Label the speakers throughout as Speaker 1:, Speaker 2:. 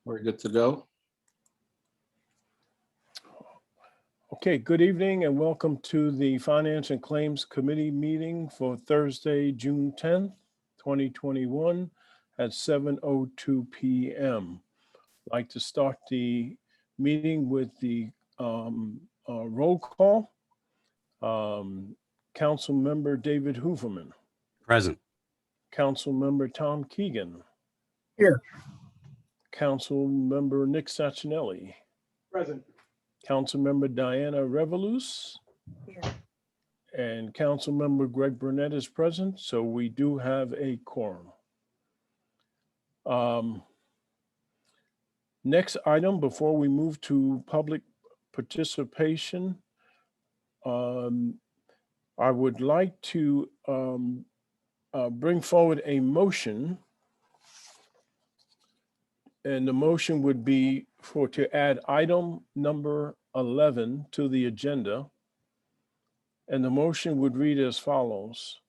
Speaker 1: We're good to go.
Speaker 2: Okay, good evening and welcome to the Finance and Claims Committee meeting for Thursday, June 10th, 2021 at 7:02 p.m. I'd like to start the meeting with the roll call. Council Member David Hooverman.
Speaker 3: Present.
Speaker 2: Council Member Tom Keegan.
Speaker 4: Here.
Speaker 2: Council Member Nick Sacinelli.
Speaker 4: Present.
Speaker 2: Councilmember Diana Revolus.
Speaker 5: Here.
Speaker 2: And Councilmember Greg Burnett is present, so we do have a quorum. Next item, before we move to public participation, I would like to bring forward a motion. And the motion would be to add item number 11 to the agenda. And the motion would read as follows.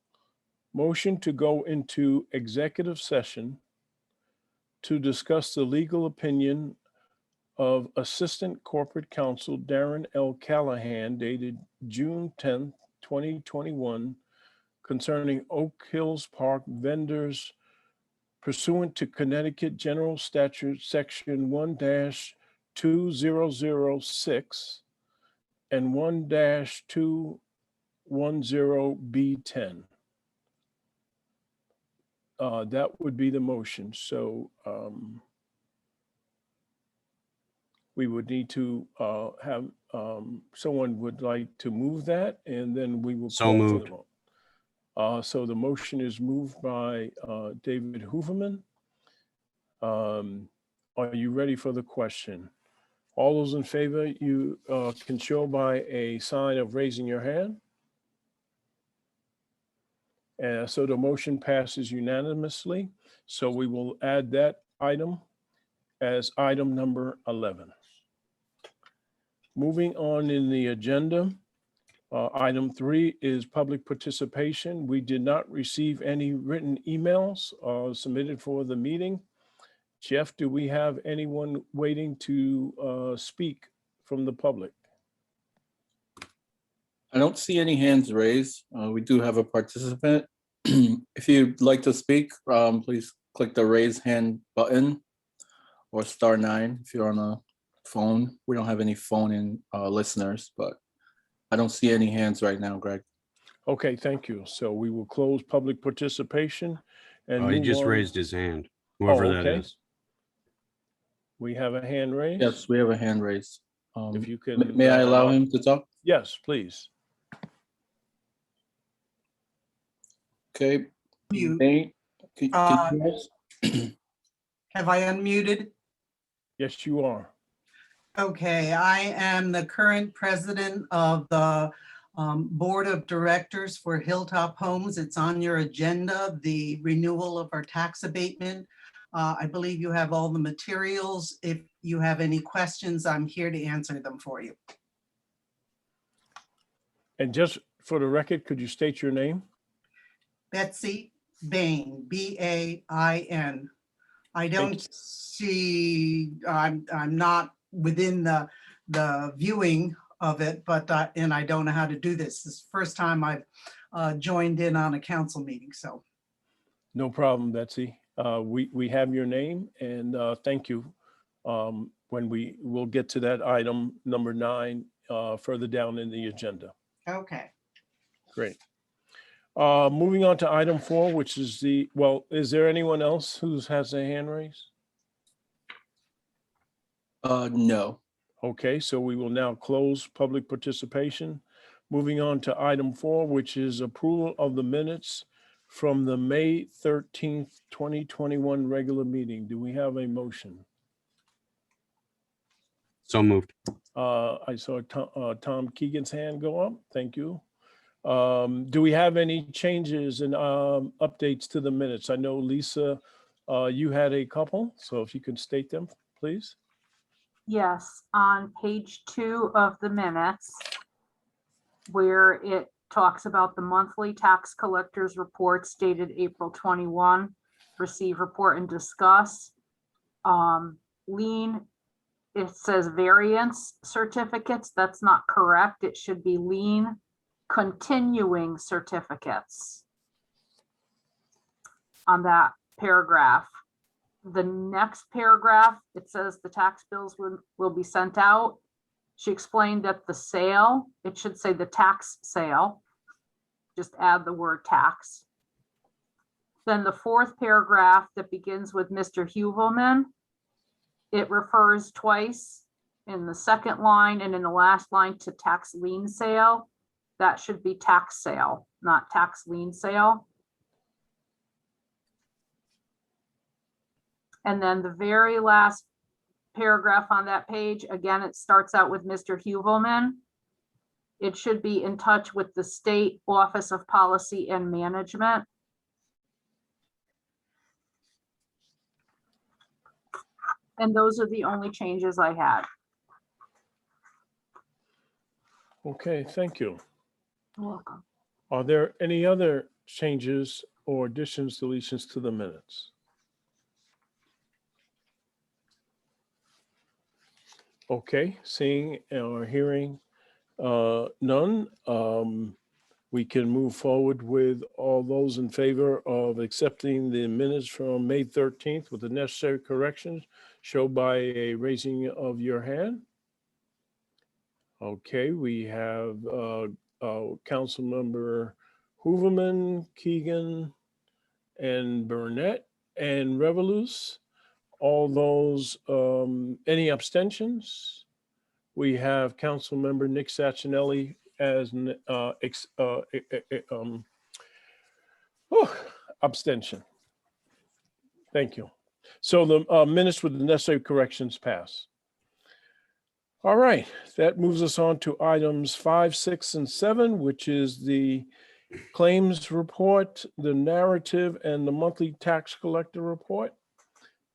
Speaker 2: Motion to go into executive session to discuss the legal opinion of Assistant Corporate Counsel Darren L. Callahan dated June 10th, 2021 concerning Oak Hills Park vendors pursuant to Connecticut General Statute Section 1-2006 and 1-210B10. That would be the motion. So we would need to have someone would like to move that, and then we will.
Speaker 3: So
Speaker 2: call for the
Speaker 3: moved.
Speaker 2: vote. So the motion is moved by David Hooverman. Are you ready for the question? All those in favor, you can show by a sign of raising your hand. So the motion passes unanimously. So we will add that item as item number 11. Moving on in the agenda. Item 3 is public participation. We did not receive any written emails submitted for the meeting. Jeff, do we have anyone waiting to speak from the public?
Speaker 1: I don't see any hands raised. We do have a participant. If you'd like to speak, please click the raise hand button or *9 if you're on a phone. We don't have any phone-in listeners, but I don't see any hands right now, Greg.
Speaker 2: Okay, thank you. So we will close public participation and
Speaker 3: He
Speaker 2: move
Speaker 3: just
Speaker 2: on.
Speaker 3: raised his hand, whoever that
Speaker 2: okay.
Speaker 3: is.
Speaker 2: We have a hand raised?
Speaker 1: Yes, we have a hand raised.
Speaker 2: If you can.
Speaker 1: May I allow him to talk?
Speaker 2: Yes, please.
Speaker 1: Okay.
Speaker 5: Mute.
Speaker 1: Nate, can you hear us?
Speaker 5: Have I unmuted?
Speaker 2: Yes, you are.
Speaker 5: Okay, I am the current president of the Board of Directors for Hilltop Homes. It's on your agenda, the renewal of our tax abatement. I believe you have all the materials. If you have any questions, I'm here to answer them for you.
Speaker 2: And just for the record, could you state your name?
Speaker 5: Betsy Bain, B-A-I-N. I don't see, I'm not within the viewing of it, but, and I don't know how to do this. This is the first time I've joined in on a council meeting, so.
Speaker 2: No problem, Betsy. We have your name and thank you. When we'll get to that item number 9 further down in the agenda.
Speaker 5: Okay.
Speaker 2: Great. Moving on to item 4, which is is there anyone else who has a hand raised?
Speaker 1: No.
Speaker 2: Okay, so we will now close public participation. Moving on to item 4, which is approval of the minutes from the May 13th, 2021 regular meeting. Do we have a motion?
Speaker 3: So moved.
Speaker 2: I saw Tom Keegan's hand go up. Thank you. Do we have any changes and updates to the minutes? I know, Lisa, you had a couple, so if you could state them, please.
Speaker 6: Yes, on page 2 of the minutes, where it talks about the monthly tax collectors reports dated April 21, receive, report, and discuss. lien, it says variance certificates. That's not correct. It should be lien continuing certificates on that paragraph. The next paragraph, it says the tax bills will be sent out. She explained that the sale, it should say the tax sale. Just add the word tax. Then the fourth paragraph that begins with Mr. Huvelman, it refers twice in the second line and in the last line to tax lien sale. That should be tax sale, not tax lien sale. And then the very last paragraph on that page, again, it starts out with Mr. Huvelman. It should be in touch with the State Office of Policy and Management. And those are the only changes I had.
Speaker 2: Okay, thank you.
Speaker 6: You're welcome.
Speaker 2: Are there any other changes or additions, deletions to the minutes? Okay, seeing or hearing none, we can move forward with all those in favor of accepting the minutes from May 13th with the necessary corrections. Show by a raising of your hand. Okay, we have Councilmember Hooverman, Keegan, and Burnett, and Revolus. All those, any abstentions? We have Councilmember Nick Sachinelli as an abstention. Thank you. So the minutes with the necessary corrections pass. All right, that moves us on to items 5, 6, and 7, which is the claims report, the narrative, and the monthly tax collector report.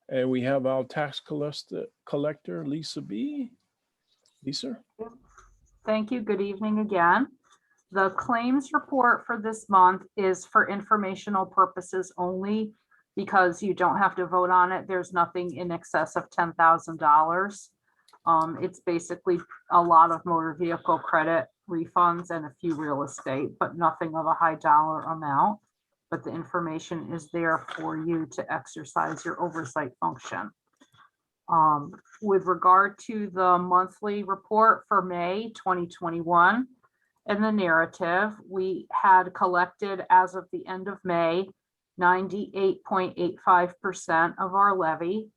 Speaker 2: And we have our tax collector, Lisa B. Lisa?
Speaker 6: Thank you. Good evening again. The claims report for this month is for informational purposes only because you don't have to vote on it. There's nothing in excess of $10,000. It's basically a lot of motor vehicle credit refunds and a few real estate, but nothing of a high dollar amount. But the information is there for you to exercise your oversight function. With regard to the monthly report for May 2021 and the narrative, we had collected as of the end of May 98.85% of our levy,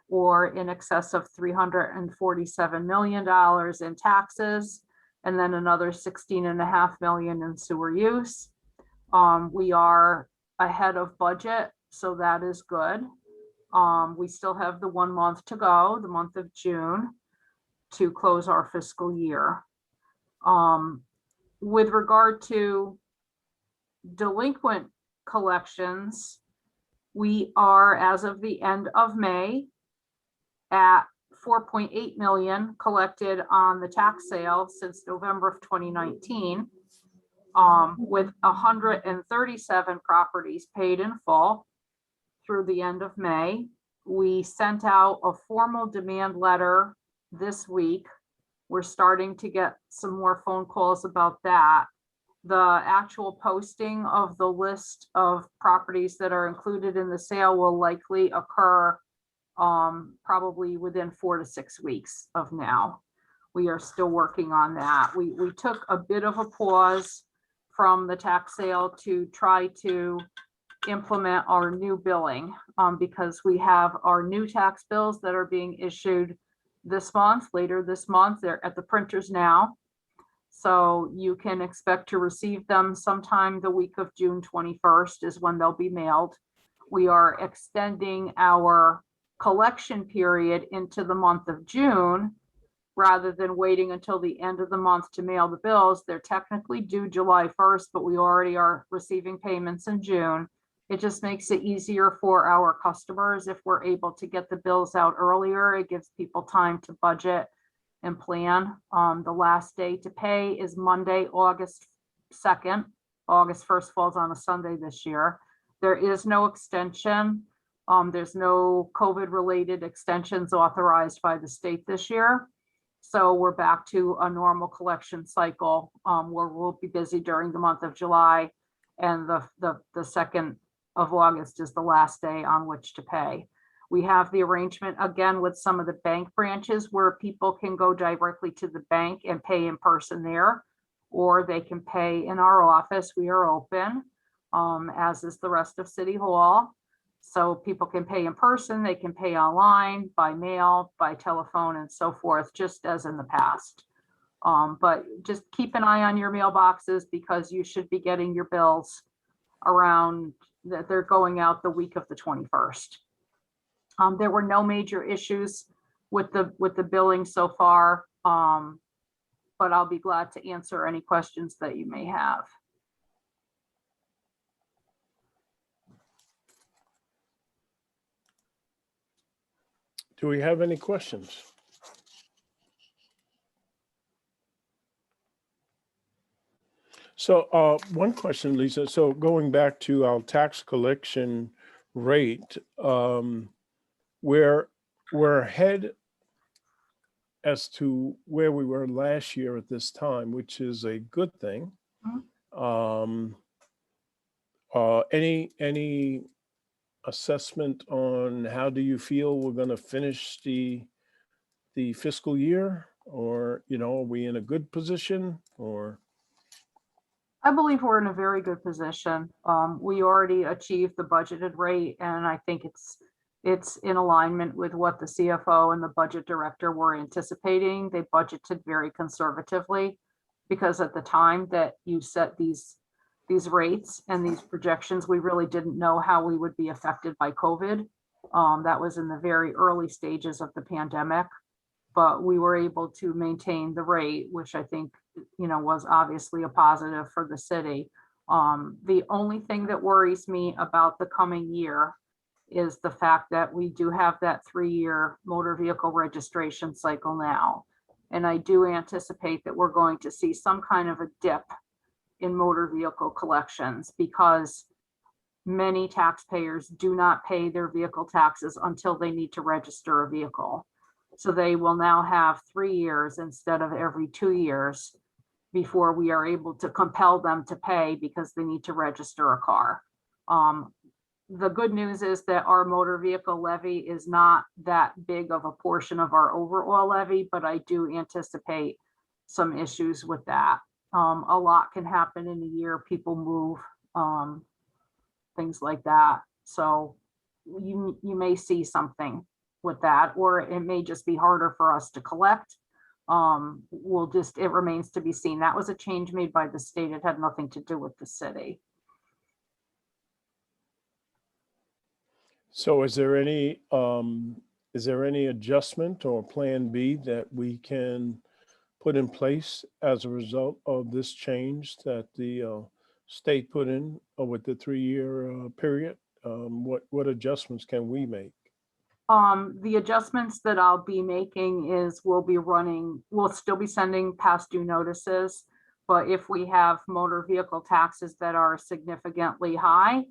Speaker 6: or in excess of $347 million in taxes, and then another $16.5 million in sewer use. We are ahead of budget, so that is good. We still have the 1 month to go, the month of June, to close our fiscal year. With regard to delinquent collections, we are, as of the end of May, at 4.8 million collected on the tax sale since November of 2019, with 137 properties paid in full through the end of May. We sent out a formal demand letter this week. We're starting to get some more phone calls about that. The actual posting of the list of properties that are included in the sale will likely occur probably within 4 to 6 weeks of now. We are still working on that. We took a bit of a pause from the tax sale to try to implement our new billing because we have our new tax bills that are being issued this month, later this month. They're at the printers now. So you can expect to receive them sometime the week of June 21st is when they'll be mailed. We are extending our collection period into the month of June rather than waiting until the end of the month to mail the bills. They're technically due July 1st, but we already are receiving payments in June. It just makes it easier for our customers if we're able to get the bills out earlier. It gives people time to budget and plan. The last day to pay is Monday, August 2nd. August 1st falls on a Sunday this year. There is no extension There's no COVID-related extensions authorized by the state this year. So we're back to a normal collection cycle where we'll be busy during the month of July, and the 2nd of August is the last day on which to pay. We have the arrangement again with some of the bank branches where people can go directly to the bank and pay in person there, or they can pay in our office. We are open, as is the rest of City Hall. So people can pay in person, they can pay online, by mail, by telephone, and so forth, just as in the past. But just keep an eye on your mailboxes, because you should be getting your bills around that they're going out the week of the 21st. There were no major issues with the billing so far, but I'll be glad to answer any questions that you may have.
Speaker 2: Do we have any questions? So one question, Lisa. So going back to our tax collection rate, we're ahead as to where we were last year at this time, which is a good thing. Any assessment on how do you feel we're going to finish the fiscal year, or are we in a good position, or?
Speaker 6: I believe we're in a very good position. We already achieved the budgeted rate, and I think it's in alignment with what the CFO and the budget director were anticipating. They budgeted very conservatively, because at the time that you set these rates and these projections, we really didn't know how we would be affected by COVID. That was in the very early stages of the pandemic, but we were able to maintain the rate, which I think, was obviously a positive for the city. The only thing that worries me about the coming year is the fact that we do have that 3-year motor vehicle registration cycle now. And I do anticipate that we're going to see some kind of a dip in motor vehicle collections, because many taxpayers do not pay their vehicle taxes until they need to register a vehicle. So they will now have 3 years instead of every 2 years before we are able to compel them to pay, because they need to register a car. The good news is that our motor vehicle levy is not that big of a portion of our overall levy, but I do anticipate some issues with that. A lot can happen in a year. People move, things like that. So you may see something with that, or it may just be harder for us to collect. It remains to be seen. That was a change made by the state. It had nothing to do with the city.
Speaker 2: So is there any adjustment or plan B that we can put in place as a result of this change that the state put in with the 3-year period? What adjustments can we make?
Speaker 6: The adjustments that I'll be making is we'll still be sending past due notices, but if we have motor vehicle taxes that are significantly high,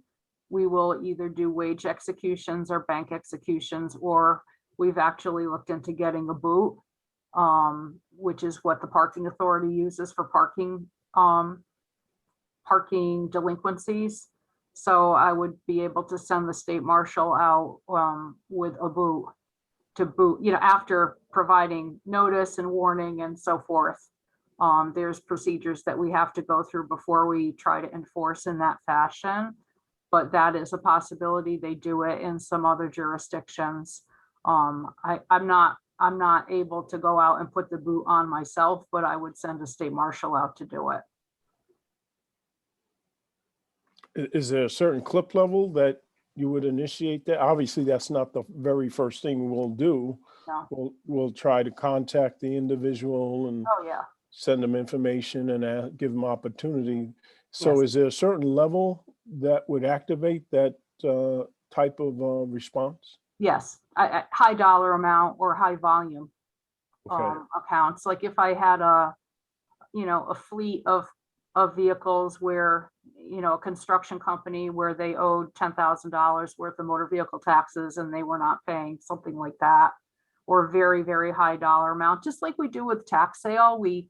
Speaker 6: we will either do wage executions or bank executions, or we've actually looked into getting a boot, which is what the parking authority uses for parking delinquencies. So I would be able to send the state marshal out with a boot to boot, after providing notice and warning and so forth. There's procedures that we have to go through before we try to enforce in that fashion, but that is a possibility. They do it in some other jurisdictions. I'm not able to go out and put the boot on myself, but I would send a state marshal out to do it.
Speaker 2: Is there a certain clip level that you would initiate that? Obviously, that's not the very first thing we'll do.
Speaker 6: No.
Speaker 2: We'll try to contact the individual and
Speaker 6: Oh, yeah.
Speaker 2: send them information and give them opportunity. So
Speaker 6: Yes.
Speaker 2: is there a certain level that would activate that type of response?
Speaker 6: Yes, high dollar amount or high volume
Speaker 2: Okay.
Speaker 6: accounts. Like if I had a fleet of vehicles where a construction company where they owed $10,000 worth of motor vehicle taxes and they were not paying, something like that, or very, very high dollar amount, just like we do with tax sale. We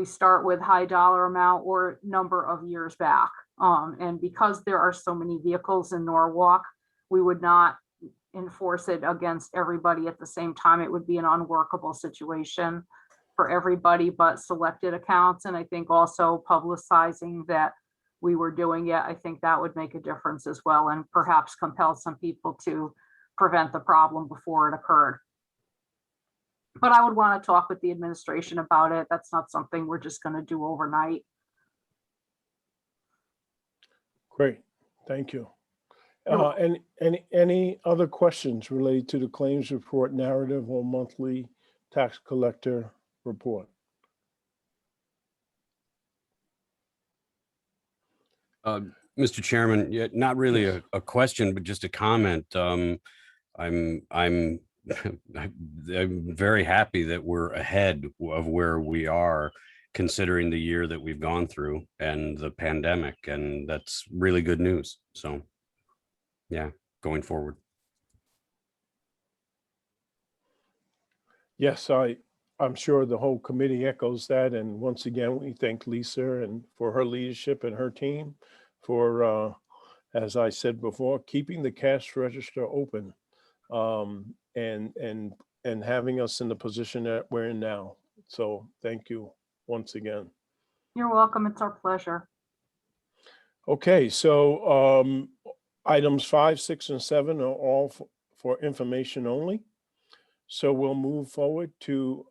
Speaker 6: start with high dollar amount or number of years back. And because there are so many vehicles in Norwalk, we would not enforce it against everybody at the same time. It would be an unworkable situation for everybody but selected accounts. And I think also publicizing that we were doing it, I think that would make a difference as well, and perhaps compel some people to prevent the problem before it occurred. But I would want to talk with the administration about it. That's not something we're just going to do overnight.
Speaker 2: Great, thank you.
Speaker 6: You're
Speaker 2: And any other questions related to the claims report narrative or monthly tax collector report?
Speaker 3: Mr. Chairman, yeah, not really
Speaker 2: Yes.
Speaker 3: a question, but just a comment. I'm I'm very happy that we're ahead of where we are, considering the year that we've gone through and the pandemic, and that's really good news. So, yeah, going forward.
Speaker 2: Yes, I'm sure the whole committee echoes that. And once again, we thank Lisa and for her leadership and her team for, as I said before, keeping the cash register open and having us in the position that we're in now. So thank you once again.
Speaker 6: You're welcome. It's our pleasure.
Speaker 2: Okay, so items 5, 6, and 7 are all for information only. So we'll move forward to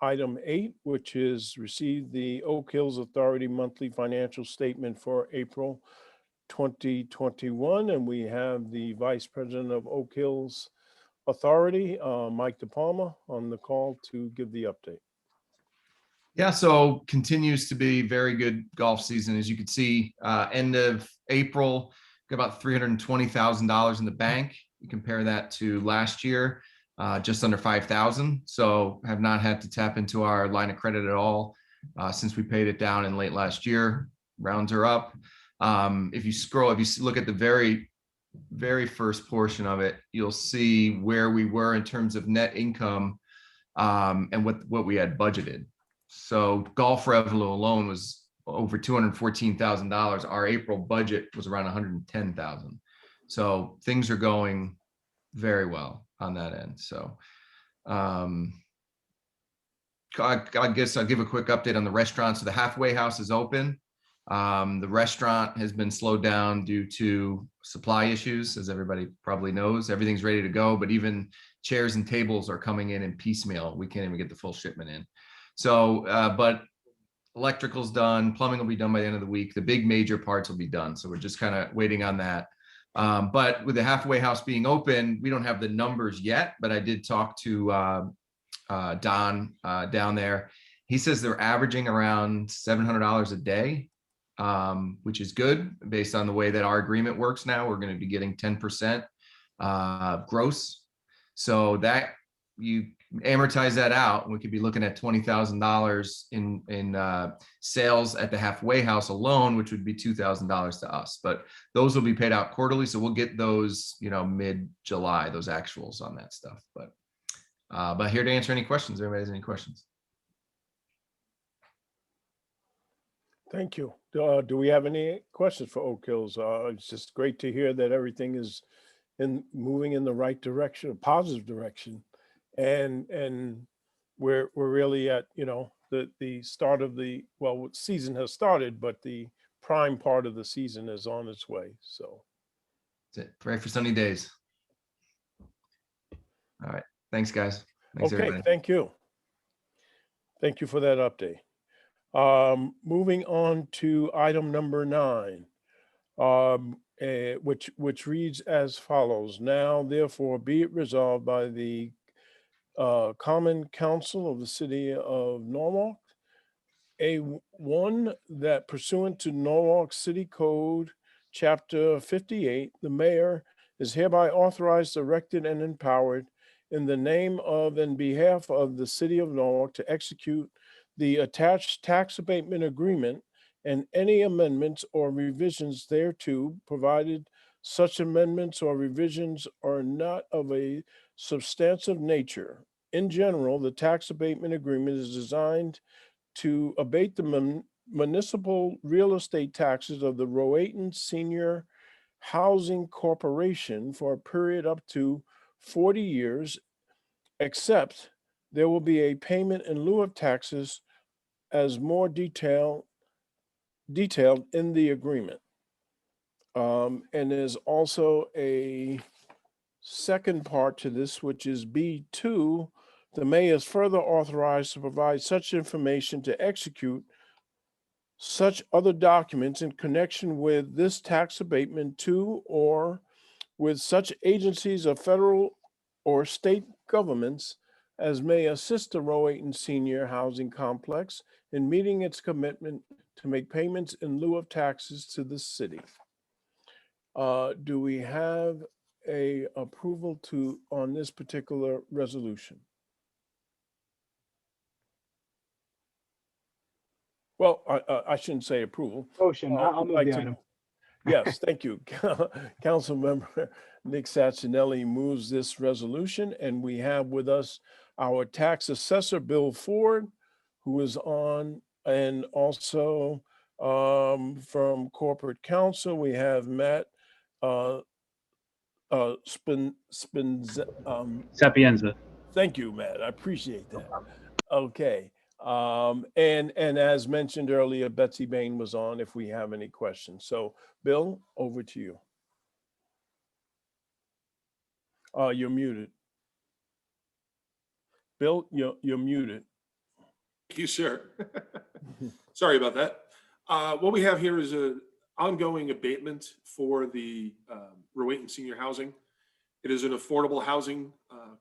Speaker 2: item 8, which is receive the Oak Hills Authority monthly financial statement for April 2021. And we have the Vice President of Oak Hills Authority, Mike DePalma, on the call to give the update.
Speaker 4: Yeah, so continues to be very good golf season. As you can see, end of April, got about $320,000 in the bank. You compare that to last year, just under 5,000. So have not had to tap into our line of credit at all since we paid it down in late last year. Rounds are up. If you scroll, if you look at the very first portion of it, you'll see where we were in terms of net income and what we had budgeted. So golf revenue alone was over $214,000. Our April budget was around $110,000. So things are going very well on that end. So I guess I'll give a quick update on the restaurant. So the Halfway House is open. The restaurant has been slowed down due to supply issues, as everybody probably knows. Everything's ready to go, but even chairs and tables are coming in piecemeal. We can't even get the full shipment in. So, but electrical's done, plumbing will be done by the end of the week. The big major parts will be done. So we're just kind of waiting on that. But with the Halfway House being open, we don't have the numbers yet, but I did talk to Don down there. He says they're averaging around $700 a day, which is good based on the way that our agreement works now. We're going to be getting 10% gross. So that you amortize that out, we could be looking at $20,000 in sales at the Halfway House alone, which would be $2,000 to us. But those will be paid out quarterly, so we'll get those, mid-July, those actuals on that stuff. But here to answer any questions. Everybody has any questions?
Speaker 2: Thank you. Do we have any questions for Oak Hills? It's just great to hear that everything is moving in the right direction, a positive direction. And we're really at, the start of the, season has started, but the prime part of the season is on its way. So
Speaker 4: That's it. Pray for sunny days. All right. Thanks, guys. Thanks,
Speaker 2: okay,
Speaker 4: everybody.
Speaker 2: thank you. Thank you for that update. Moving on to item number 9, which reads as follows. Now, therefore, be it resolved by the Common Council of the City of Norwalk, one, that pursuant to Norwalk City Code, Chapter 58, the mayor is hereby authorized, directed, and empowered in the name of and behalf of the City of Norwalk to execute the attached tax abatement agreement and any amendments or revisions thereto, provided such amendments or revisions are not of a substantive nature. In general, the tax abatement agreement is designed to abate the municipal real estate taxes of the Rowayton Senior Housing Corporation for a period up to 40 years, except there will be a payment in lieu of taxes as more detailed in the agreement. And there's also a second part to this, which is B2. The mayor is further authorized to provide such information to execute such other documents in connection with this tax abatement to or with such agencies of federal or state governments as may assist the Rowayton Senior Housing Complex in meeting its commitment to make payments in lieu of taxes to the city. Do we have a approval on this particular resolution? Well, I shouldn't say approval.
Speaker 7: Motion, I'll move
Speaker 2: like
Speaker 7: the
Speaker 2: to-
Speaker 7: item.
Speaker 2: Yes, thank you. Councilmember Nick Sacinelli moves this resolution, and we have with us our tax assessor, Bill Ford, who is on, and also from corporate counsel, we have Matt
Speaker 7: Sapienza.
Speaker 2: Thank you, Matt. I appreciate that. Okay. And as mentioned earlier, Betsy Bain was on if we have any questions. So Bill, over to you. You're muted. Bill, you're muted.
Speaker 8: Thank you, sir. Sorry about that. What we have here is an ongoing abatement for the Rowayton Senior Housing. It is an affordable housing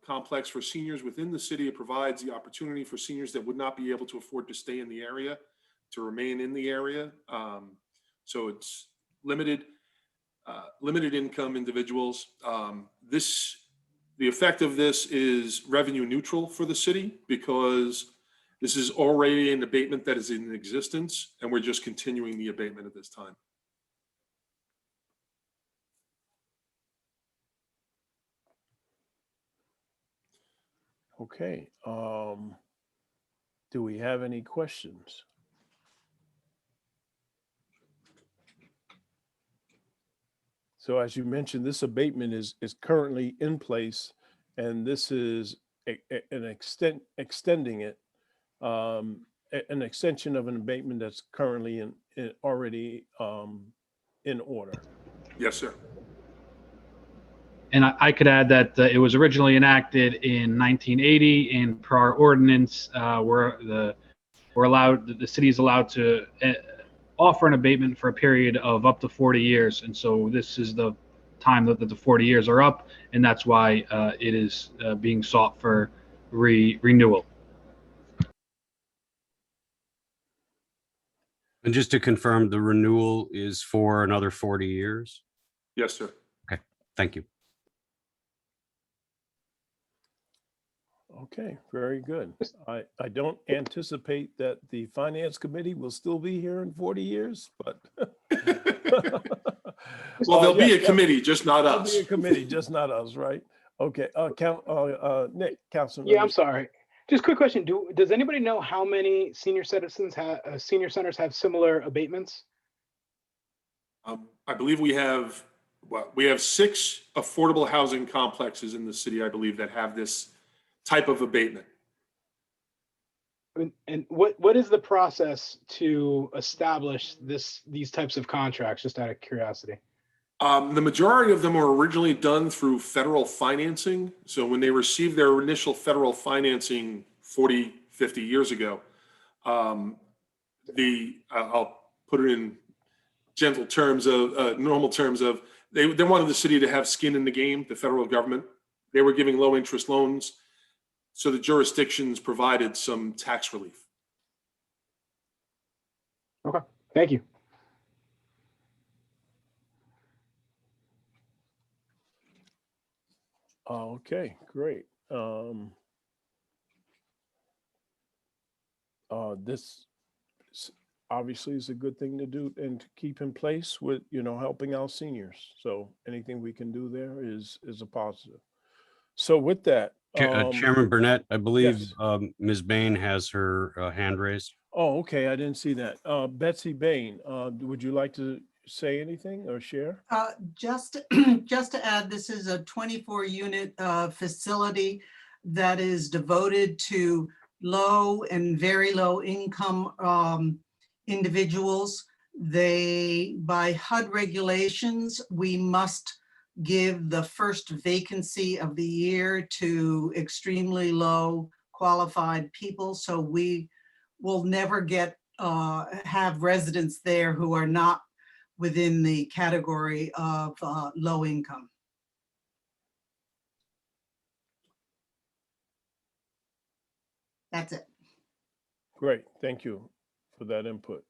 Speaker 8: complex for seniors within the city. It provides the opportunity for seniors that would not be able to afford to stay in the area to remain in the area. So it's limited income individuals. The effect of this is revenue neutral for the city because this is already an abatement that is in existence, and we're just continuing the abatement at this time.
Speaker 2: Okay. Do we have any questions? So as you mentioned, this abatement is currently in place, and this is extending it, an extension of an abatement that's currently already in order.
Speaker 8: Yes, sir.
Speaker 7: And I could add that it was originally enacted in 1980, and per our ordinance, the city is allowed to offer an abatement for a period of up to 40 years. And so this is the time that the 40 years are up, and that's why it is being sought for renewal.
Speaker 3: And just to confirm, the renewal is for another 40 years?
Speaker 8: Yes, sir.
Speaker 3: Okay, thank you.
Speaker 2: Okay, very good. I don't anticipate that the finance committee will still be here in 40 years, but.
Speaker 8: Well, there'll be a
Speaker 2: yes,
Speaker 8: committee, just not
Speaker 2: there'll
Speaker 8: us.
Speaker 2: be a committee, just not us, right? Okay, Nick, Councilman.
Speaker 7: Yeah, I'm sorry. Just quick question. Does anybody know how many senior centers have similar abatements?
Speaker 8: I believe we have 6 affordable housing complexes in the city, I believe, that have this type of abatement.
Speaker 7: And what is the process to establish these types of contracts, just out of curiosity?
Speaker 8: The majority of them were originally done through federal financing. So when they received their initial federal financing 40, 50 years ago, I'll put it in gentle terms of normal terms of they wanted the city to have skin in the game, the federal government. They were giving low interest loans. So the jurisdictions provided some tax relief.
Speaker 7: Okay, thank you.
Speaker 2: Okay, great. obviously is a good thing to do and to keep in place with, helping our seniors. So anything we can do there is a positive. So with that,
Speaker 3: Chairman Burnett, I believe
Speaker 2: yes.
Speaker 3: Ms. Bain has her hand raised.
Speaker 2: Oh, okay, I didn't see that. Betsy Bain, would you like to say anything or share?
Speaker 5: Just, just to add, this is a 24-unit facility that is devoted to low and very low income individuals. By HUD regulations, we must give the first vacancy of the year to extremely low qualified people. So we will never have residents there who are not within the category of low income. That's it.
Speaker 2: Great, thank you for that input.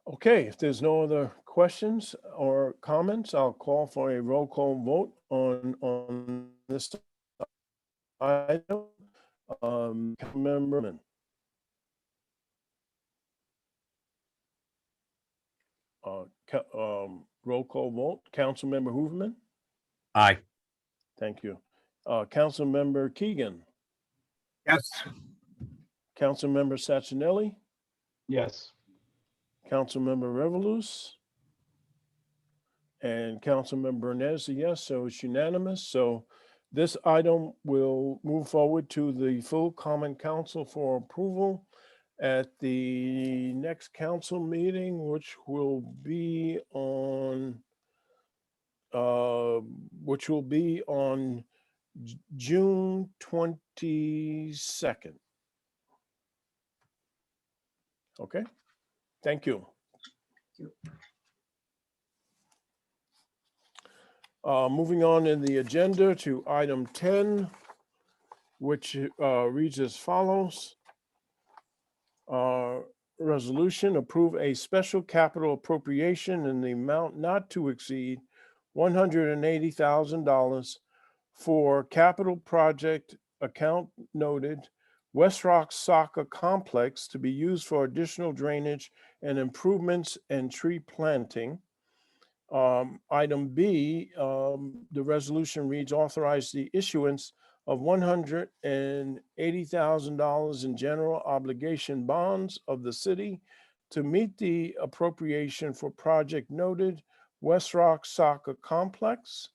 Speaker 2: Okay, if there's no other questions or comments, I'll call for a roll call vote on this item. Councilmember roll call vote. Councilmember Hooverman.
Speaker 3: Aye.
Speaker 2: Thank you. Councilmember Keegan.
Speaker 9: Yes.
Speaker 2: Councilmember Sacchinelli.
Speaker 7: Yes.
Speaker 2: Councilmember Revelous. And Councilmember Burnett is a yes, so it's unanimous. So this item will move forward to the full common council for approval at the next council meeting, which will be on June 22nd. Okay, thank you. Moving on in the agenda to item 10, which reads as follows. Resolution, approve a special capital appropriation in the amount not to exceed $180,000 for capital project account noted West Rock Soccer Complex to be used for additional drainage and improvements and tree planting. Item B, the resolution reads authorize the issuance of $180,000 in general obligation bonds of the city to meet the appropriation for project noted West Rock Soccer Complex.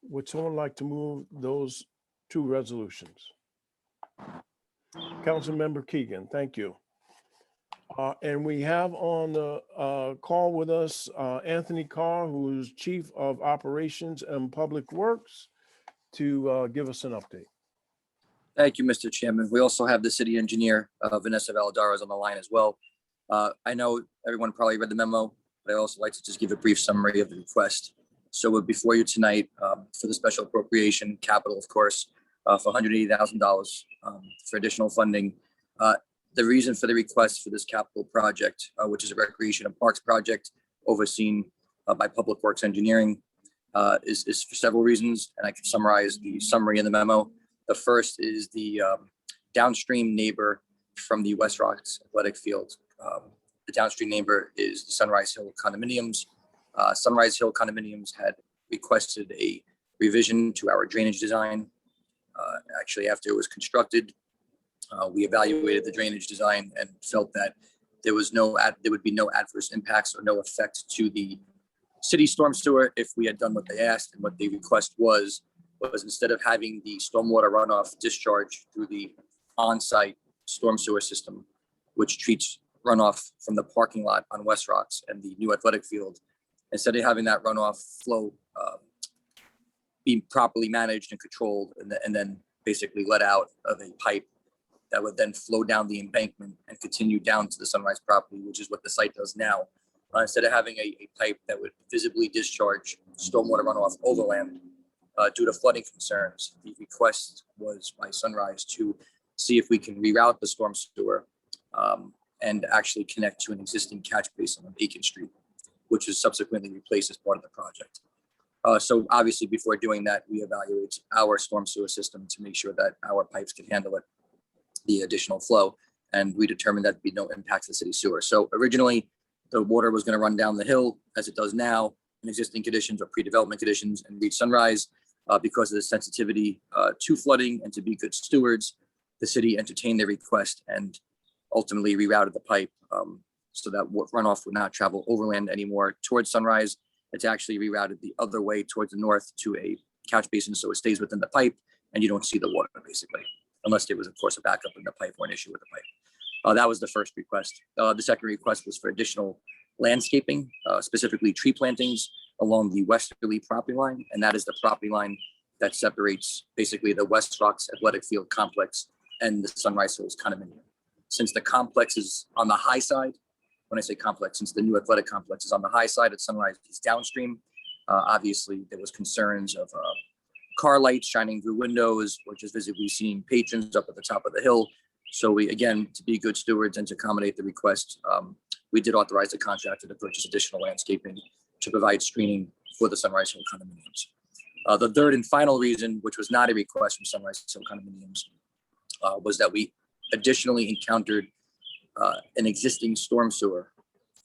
Speaker 2: Would someone like to move those two resolutions? Councilmember Keegan, thank you. And we have on the call with us Anthony Carr, who is Chief of Operations and Public Works, to give us an update.
Speaker 10: Thank you, Mr. Chairman. We also have the city engineer, Vanessa Valadares, on the line as well. I know everyone probably read the memo, but I also like to just give a brief summary of the request. So we're before you tonight for the special appropriation capital, of course, for $180,000 for additional funding. The reason for the request for this capital project, which is a recreation and parks project overseen by Public Works Engineering, is for several reasons, and I can summarize the summary in the memo. The first is the downstream neighbor from the West Rocks athletic field. The downstream neighbor is the Sunrise Hill condominiums. Sunrise Hill condominiums had requested a revision to our drainage design. Actually, after it was constructed, we evaluated the drainage design and felt that there would be no adverse impacts or no effect to the city storm sewer if we had done what they asked. And what the request was instead of having the stormwater runoff discharge through the on-site storm sewer system, which treats runoff from the parking lot on West Rocks and the new athletic field, instead of having that runoff flow be properly managed and controlled and then basically let out of a pipe that would then flow down the embankment and continue down to the Sunrise property, which is what the site does now. Instead of having a pipe that would visibly discharge stormwater runoff overland due to flooding concerns, the request was by Sunrise to see if we can reroute the storm sewer and actually connect to an existing catch basin on Aiken Street, which was subsequently replaced as part of the project. So obviously before doing that, we evaluate our storm sewer system to make sure that our pipes can handle it. the additional flow. And we determined that there'd be no impact to the city sewer. So originally, the water was going to run down the hill as it does now in existing conditions or pre-development conditions and reach Sunrise. Because of the sensitivity to flooding and to be good stewards, the city entertained their request and ultimately rerouted the pipe so that runoff would not travel overland anymore towards Sunrise. It's actually rerouted the other way towards the north to a catch basin, so it stays within the pipe and you don't see the water basically, unless there was, of course, a backup in the pipe or an issue with the pipe. That was the first request. The second request was for additional landscaping, specifically tree plantings along the westerly property line, and that is the property line that separates basically the West Rocks Athletic Field complex and the Sunrise Hills condominium. Since the complex is on the high side, when I say complex, since the new athletic complex is on the high side at Sunrise, it's downstream. Obviously, there was concerns of car lights shining through windows, or just visibly seeing patrons up at the top of the hill. So we, again, to be good stewards and to accommodate the request, we did authorize the contractor to purchase additional landscaping to provide screening for the Sunrise Hill condominiums. The third and final reason, which was not a request from Sunrise Hill condominiums, was that we additionally encountered an existing storm sewer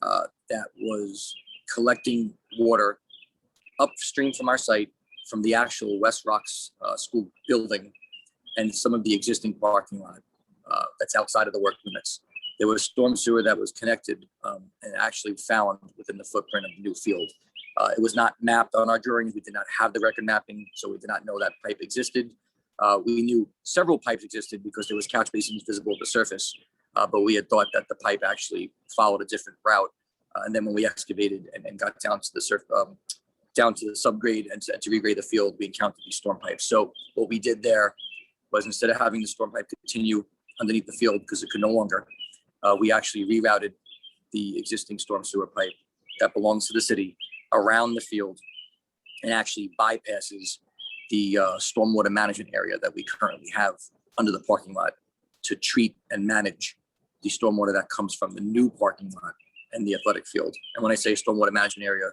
Speaker 10: that was collecting water upstream from our site from the actual West Rocks school building and some of the existing parking lot that's outside of the work limits. There was storm sewer that was connected and actually found within the footprint of the new field. It was not mapped on our drawings. We did not have the record mapping, so we did not know that pipe existed. We knew several pipes existed because there was catch basins visible at the surface, but we had thought that the pipe actually followed a different route. And then when we excavated and got down to the down to the subgrade and to regrade the field, we encountered these storm pipes. So what we did there was, instead of having the storm pipe continue underneath the field because it could no longer, we actually rerouted the existing storm sewer pipe that belongs to the city around the field and actually bypasses the stormwater management area that we currently have under the parking lot to treat and manage the stormwater that comes from the new parking lot and the athletic field. And when I say stormwater management area,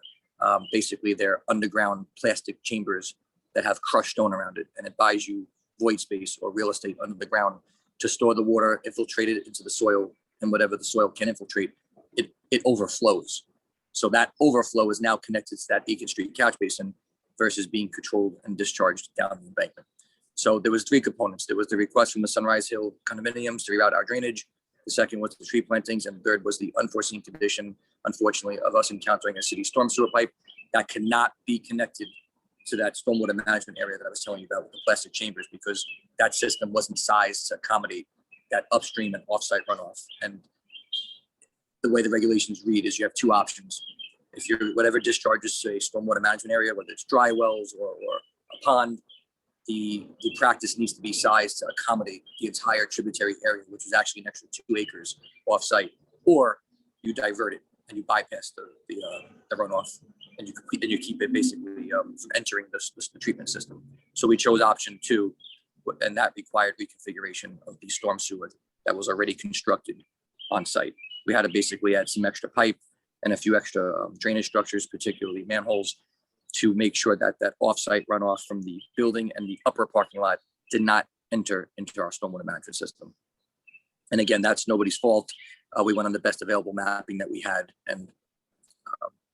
Speaker 10: basically they're underground plastic chambers that have crushed stone around it, and it buys you void space or real estate under the ground to store the water, infiltrate it into the soil, and whatever the soil can infiltrate, it overflows. So that overflow is now connected to that Beacon Street catch basin versus being controlled and discharged down the embankment. So there was three components. There was the request from the Sunrise Hill condominiums to reroute our drainage. The second was the tree plantings, and the third was the unforeseen condition, unfortunately, of us encountering a city storm sewer pipe that cannot be connected to that stormwater management area that I was telling you about with the plastic chambers, because that system wasn't sized to accommodate that upstream and offsite runoff. And the way the regulations read is you have two options. If you're whatever discharges to a stormwater management area, whether it's dry wells or a pond, the practice needs to be sized to accommodate the entire tributary area, which is actually an extra 2 acres offsite, or you divert it and you bypass the runoff and you keep it basically from entering the treatment system. So we chose option 2, and that required reconfiguration of the storm sewer that was already constructed on site. We had to basically add some extra pipe and a few extra drainage structures, particularly manholes, to make sure that that offsite runoff from the building and the upper parking lot did not enter into our stormwater management system. And again, that's nobody's fault. We went on the best available mapping that we had, and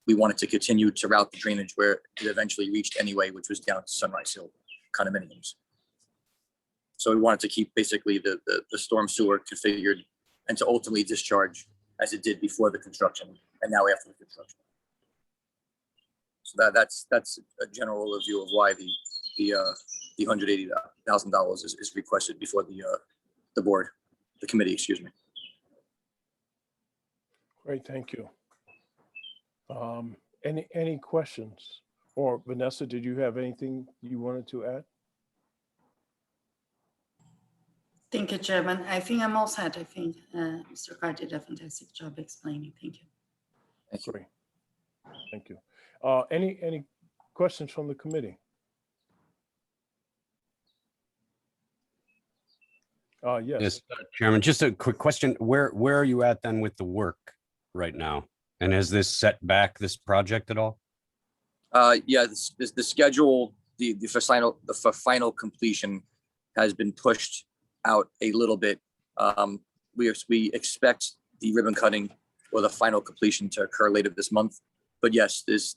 Speaker 10: we wanted to continue to route the drainage where it eventually reached anyway, which was down to Sunrise Hill condominiums. So we wanted to keep basically the storm sewer configured and to ultimately discharge as it did before the construction and now after the construction. So that's a general overview of why the $180,000 is requested before the board, the committee, excuse me.
Speaker 2: Great, thank you. Any questions? Or Vanessa, did you have anything you wanted to add?
Speaker 9: Thank you, Chairman. I think I'm all set. I think Mr. Carr did a fantastic job explaining. Thank you.
Speaker 10: Thank you.
Speaker 2: Great. Thank you. Any questions from the committee? Yes.
Speaker 3: Yes, Chairman, just a quick question. Where are you at then with the work right now? And has this set back this project at all?
Speaker 10: Yeah, the schedule, the final completion has been pushed out a little bit We expect the ribbon cutting or the final completion to occur later this month. But yes, this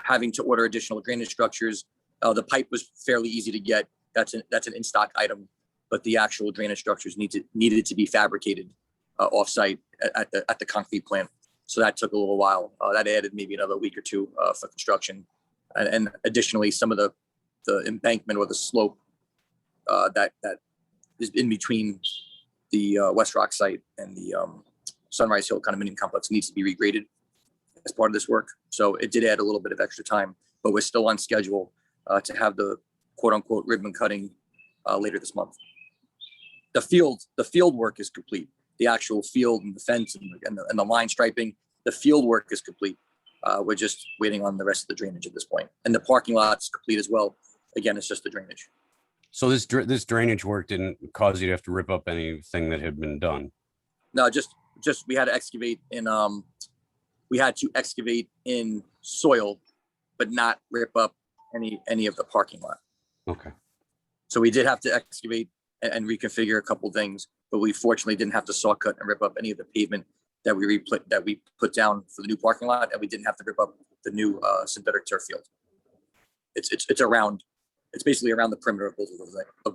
Speaker 10: having to order additional drainage structures, the pipe was fairly easy to get. That's an in-stock item, but the actual drainage structures needed to be fabricated off-site at the concrete plant. So that took a little while. That added maybe another week or two for construction. And additionally, some of the embankment or the slope that is in between the West Rock site and the Sunrise Hill condominium complex needs to be regraded as part of this work. So it did add a little bit of extra time, but we're still on schedule to have the quote unquote ribbon cutting later this month. The field work is complete. The actual field and the fence and the line striping, the field work is complete. We're just waiting on the rest of the drainage at this point. And the parking lot's complete as well. Again, it's just the drainage.
Speaker 3: So this drainage work didn't cause you to have to rip up anything that had been done?
Speaker 10: No, just we had to excavate in soil, but not rip up any of the parking lot.
Speaker 3: Okay.
Speaker 10: So we did have to excavate and reconfigure a couple things, but we fortunately didn't have to saw cut and rip up any of the pavement that we put down for the new parking lot, and we didn't have to rip up the new synthetic turf field. It's basically around the perimeter of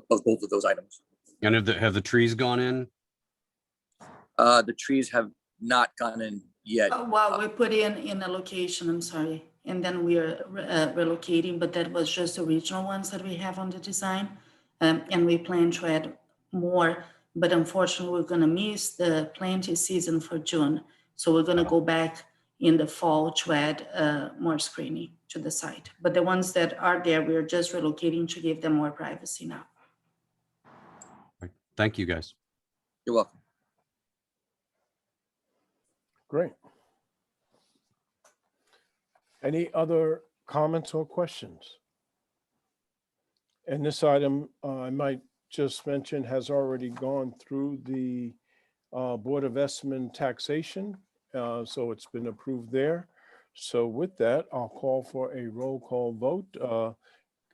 Speaker 10: both of those items.
Speaker 3: And have the trees gone in?
Speaker 10: The trees have not gone in yet.
Speaker 9: Well, we put in a location, I'm sorry, and then we are relocating, but that was just the original ones that we have on the design. And we plan to add more, but unfortunately, we're gonna miss the planting season for June. So we're gonna go back in the fall to add more screening to the site. But the ones that are there, we're just relocating to give them more privacy now.
Speaker 3: Right. Thank you, guys.
Speaker 10: You're welcome.
Speaker 2: Great. Any other comments or questions? And this item, I might just mention, has already gone through the Board of Estimate and Taxation. So it's been approved there. So with that, I'll call for a roll call vote.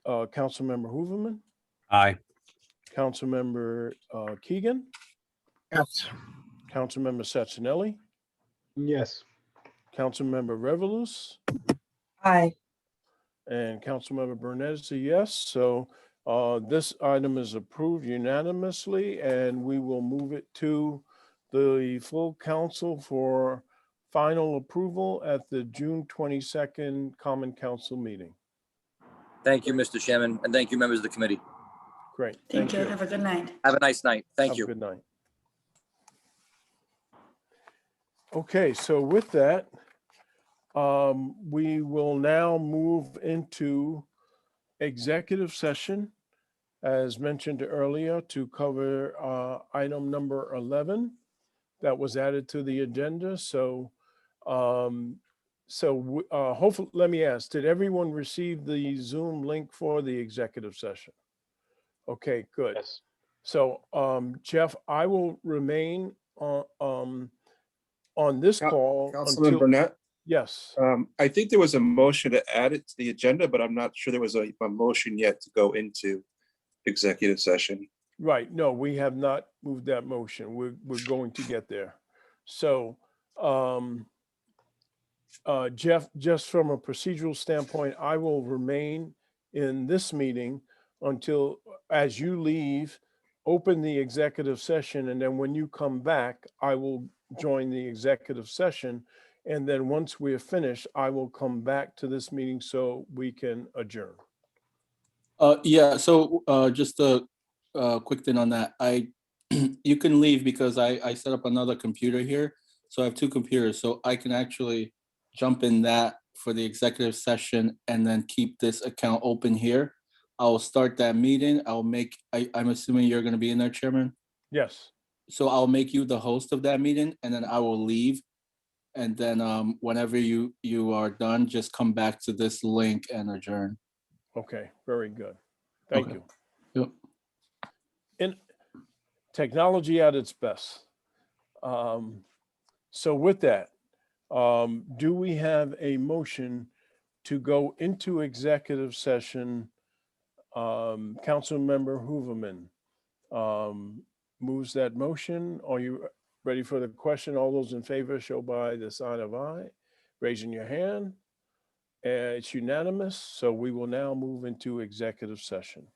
Speaker 2: Councilmember Hooverman,
Speaker 3: Aye.
Speaker 2: Councilmember Keegan,
Speaker 11: Yes.
Speaker 2: Councilmember Satinelli,
Speaker 11: Yes.
Speaker 2: Councilmember Revelous,
Speaker 12: Aye.
Speaker 2: and Councilmember Burnett is a yes. So this item is approved unanimously, and we will move it to the full council for final approval at the June 22nd Common Council meeting.
Speaker 10: Thank you, Mr. Chairman, and thank you, members of the committee.
Speaker 2: Great.
Speaker 9: Thank you. Have a good night.
Speaker 10: Have a nice night. Thank
Speaker 2: Have a
Speaker 10: you.
Speaker 2: good night. Okay, so with that, we will now move into executive session, as mentioned earlier, to cover item number 11 that was added to the agenda. So, hopefully, let me ask, did everyone receive the Zoom link for the executive session? Okay, good.
Speaker 11: Yes.
Speaker 2: So, Jeff, I will remain on this call
Speaker 13: Councilman
Speaker 2: until,
Speaker 13: Burnett,
Speaker 2: yes.
Speaker 13: I think there was a motion to add it to the agenda, but I'm not sure there was a motion yet to go into executive session.
Speaker 2: Right, no, we have not moved that motion. We're going to get there. So, Jeff, just from a procedural standpoint, I will remain in this meeting until, as you leave, open the executive session, and then when you come back, I will join the executive session. And then once we are finished, I will come back to this meeting so we can adjourn.
Speaker 1: Yeah, so just a quick thing on that. You can leave because I set up another computer here. So I have two computers, so I can actually jump in that for the executive session and then keep this account open here. I'll start that meeting. I'm assuming you're gonna be in there, Chairman?
Speaker 2: Yes.
Speaker 1: So I'll make you the host of that meeting and then I will leave. And then whenever you are done, just come back to this link and adjourn.
Speaker 2: Okay, very good. Thank
Speaker 1: Okay.
Speaker 2: you.
Speaker 1: Yep.
Speaker 2: And technology at its best. So with that, do we have a motion to go into executive session? Councilmember Hooverman, moves that motion. Are you ready for the question? All those in favor show by the sign of aye, raising your hand. It's unanimous, so we will now move into executive session.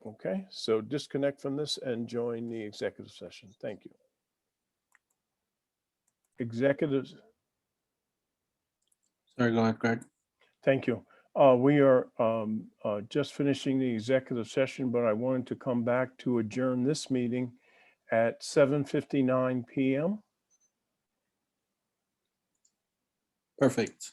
Speaker 2: Okay, so disconnect from this and join the executive session. Thank you. Executives,
Speaker 1: Sorry, go ahead, Greg.
Speaker 2: thank you. We are just finishing the executive session, but I wanted to come back to adjourn this meeting at 7:59 PM.
Speaker 1: Perfect.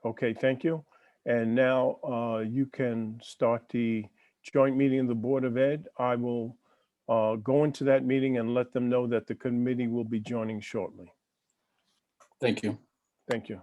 Speaker 2: Okay, thank you. And now you can start the joint meeting of the Board of Ed. I will go into that meeting and let them know that the committee will be joining shortly.
Speaker 1: Thank you.
Speaker 2: Thank you.